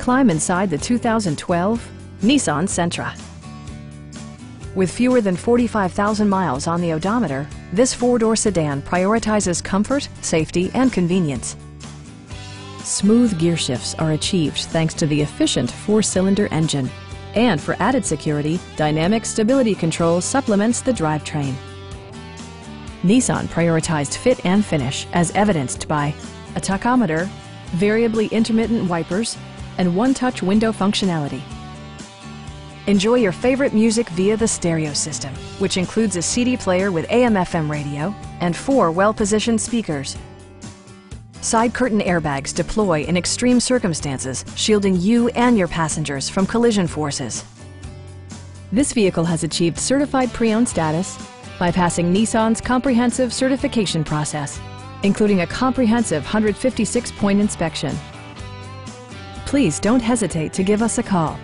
climb inside the 2012 Nissan Sentra. With fewer than 45,000 miles on the odometer, this four-door sedan prioritizes comfort, safety, and convenience. Smooth gear shifts are achieved thanks to the efficient four-cylinder engine. And for added security, dynamic stability control supplements the drivetrain. Nissan prioritized fit and finish as evidenced by a tachometer, variably intermittent wipers, and one-touch window functionality. Enjoy your favorite music via the stereo system, which includes a CD player with AM/FM radio and 4 well-positioned speakers. Side curtain airbags deploy in extreme circumstances, shielding you and your passengers from collision forces. This vehicle has achieved certified pre-owned status by passing Nissan's comprehensive certification process, including a comprehensive 156-point inspection. Please don't hesitate to give us a call.